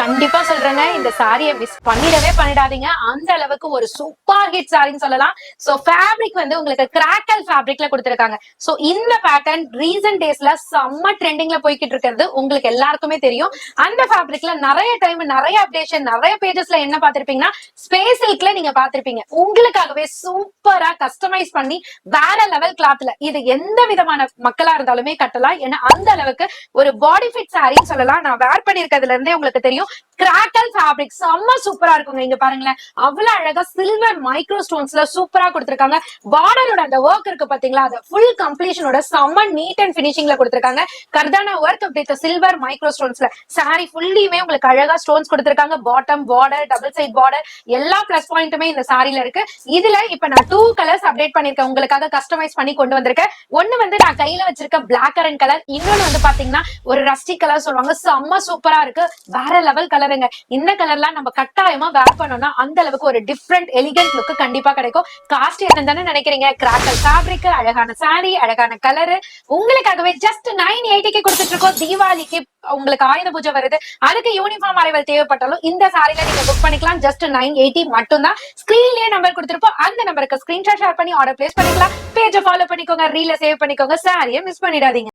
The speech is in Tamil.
கண்டிப்பா சொல்றேங்க. இந்த சாரிய மிஸ் பண்ணிடாதீங்க. அந்த அளவுக்கு ஒரு சூப்பர் ஹிட் சாரின்னு சொல்லலாம். சோ ஃபேப்ரிக் வந்து உங்களுக்கு கிராக்கல் ஃபேப்ரிக்ல குடுத்திருக்காங்க. சோ இந்த பேட்டர்ன் ரீசன்ட் டேஸ்ல செம்ம ட்ரெண்டிங்ல போய்க்கிட்டு இருக்கிறது உங்களுக்கு எல்லாருக்குமே தெரியும். அந்த ஃபேப்ரிக்ல நெறைய டைம் நெறைய அப்டேஷன் நெறைய பேஜஸ்ல என்ன பார்த்திருப்பீங்கன்னா, ஸ்பேஸ் சில்க்ல நீங்க பார்த்திருப்பீங்க. உங்களுக்காகவே சூப்பரா கஸ்டமைஸ் பண்ணி வேற லெவல் கிளாத்ல இது எந்த விதமான மக்களா இருந்தாலுமே கட்டலாம். ஏன்னா அந்த அளவுக்கு ஒரு பாடி ஃபிட் சாரின்னு சொல்லலாம். நான் வேர் பண்ணிருக்கிறதுல இருந்தே உங்களுக்கு தெரியும். கிராக்கல் ஃபேப்ரிக் செம்ம சூப்பரா இருக்குங்க. இங்க பாருங்களேன், அவ்வளவு அழகா சில்வர் மைக்ரோ ஸ்டோன்ஸ்ல சூப்பரா கொடுத்திருக்காங்க. பார்டரோட அந்த ஒர்க் இருக்கு பாத்தீங்களா, அது ஃபுல் கம்ப்ளீஷனோட செம்ம நீட் அண்ட் பினிஷிங்ல கொடுத்திருக்காங்க. கர்தானா ஒர்க் வித் சில்வர் மைக்ரோ ஸ்டோன்ஸ்ல சாரி ஃபுல்லியுமே உங்களுக்கு அழகா ஸ்டோன்ஸ் கொடுத்திருக்காங்க. Bottom border, double side border எல்லா பிளஸ் பாயிண்ட்டுமே இந்த சாரில இருக்கு. இதுல இப்ப நான் 2 கலர்ஸ் அப்டேட் பண்ணிருக்கேன். உங்களுக்காக கஸ்டமைஸ் பண்ணி கொண்டு வந்திருக்கேன். ஒண்ணு வந்து நான் கையில வச்சிருக்க பிளாக் கரண்ட் கலர், இன்னொன்னு வந்து பாத்தீங்கன்னா ஒரு ரஸ்டி கலர் சொல்லுவாங்க. செம்ம சூப்பரா இருக்கு. வேற லெவல் கலருங்க. இந்த கலர்லாம் நம்ம கட்டாயமா வேர் பண்ணோம்னா அந்த அளவுக்கு ஒரு டிஃப்ரெண்ட் எலிகன்ட் லுக் கண்டிப்பா கிடைக்கும். காஸ்ட் என்னன்னு தானே நினைக்கிறீங்க? கிராக்கல் ஃபேப்ரிக், அழகான சாரி, அழகான கலர் உங்களுக்காகவே ஜஸ்ட் 980க்கு கொடுத்துட்டு இருக்கோம். தீபாவளிக்கு உங்களுக்கு ஆயுத பூஜை வருது, அதுக்கு யூனிஃபார்ம் அரைவல் தேவைப்பட்டாலும் இந்த சாரில நீங்க புக் பண்ணிக்கலாம். ஜஸ்ட் 980 மட்டும் தான். ஸ்கிரீன்லயே நம்பர் கொடுத்திருப்போம். அந்த நம்பருக்கு ஸ்கிரீன்ஷாட் ஷேர் பண்ணி ஆர்டர் பிளேஸ் பண்ணிக்கலாம். பேஜை ஃபாலோ பண்ணிக்கோங்க, ரீல சேவ் பண்ணிக்கோங்க. சாரியை மிஸ் பண்ணிடாதீங்க.